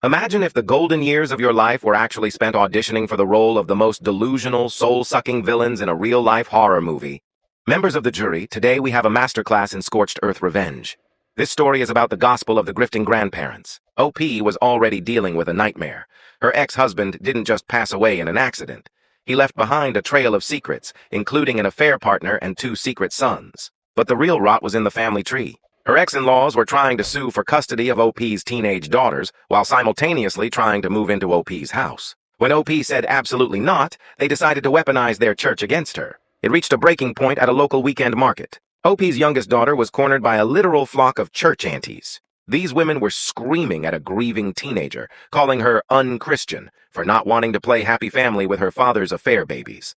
Imagine if the golden years of your life were actually spent auditioning for the role of the most delusional, soul-sucking villains in a real-life horror movie. Members of the jury, today we have a masterclass in scorched earth revenge. This story is about the gospel of the grifting grandparents. OP was already dealing with a nightmare. Her ex-husband didn't just pass away in an accident. He left behind a trail of secrets, including an affair partner and 2 secret sons. But the real rot was in the family tree. Her ex-in-laws were trying to sue for custody of OP's teenage daughters, while simultaneously trying to move into OP's house. When OP said absolutely not, they decided to weaponize their church against her. It reached a breaking point at a local weekend market. OP's youngest daughter was cornered by a literal flock of church aunties. These women were screaming at a grieving teenager, calling her unchristian for not wanting to play happy family with her father's affair babies.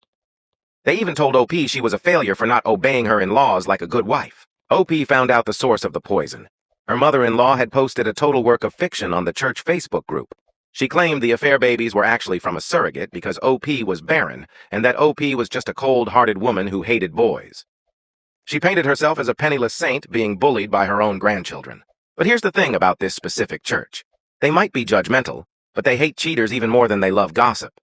They even told OP she was a failure for not obeying her in-laws like a good wife. OP found out the source of the poison. Her mother-in-law had posted a total work of fiction on the church Facebook group. She claimed the affair babies were actually from a surrogate because OP was barren, and that OP was just a cold-hearted woman who hated boys. She painted herself as a penniless saint being bullied by her own grandchildren. But here's the thing about this specific church. They might be judgmental, but they hate cheaters even more than they love gossip.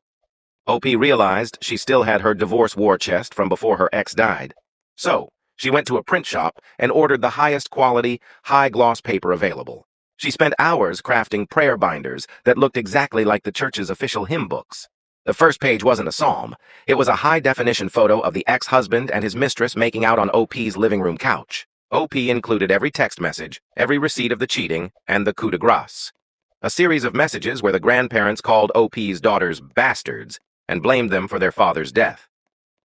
OP realized she still had her divorce war chest from before her ex died. So, she went to a print shop and ordered the highest quality, high-gloss paper available. She spent hours crafting prayer binders that looked exactly like the church's official hymn books. The first page wasn't a psalm. It was a high-definition photo of the ex-husband and his mistress making out on OP's living room couch. OP included every text message, every receipt of the cheating, and the coup de grace. A series of messages where the grandparents called OP's daughters bastards and blamed them for their father's death.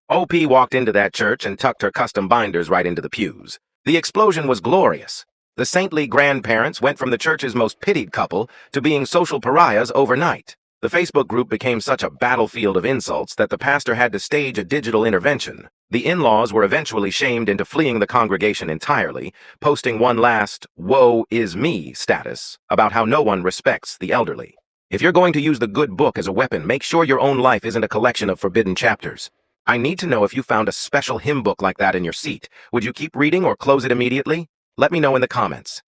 OP walked into that church and tucked her custom binders right into the pews. The explosion was glorious. The saintly grandparents went from the church's most pitied couple to being social pariahs overnight. The Facebook group became such a battlefield of insults that the pastor had to stage a digital intervention. The in-laws were eventually shamed into fleeing the congregation entirely, posting one last "woe is me" status about how no one respects the elderly. If you're going to use the good book as a weapon, make sure your own life isn't a collection of forbidden chapters. I need to know if you found a special hymn book like that in your seat. Would you keep reading or close it immediately? Let me know in the comments.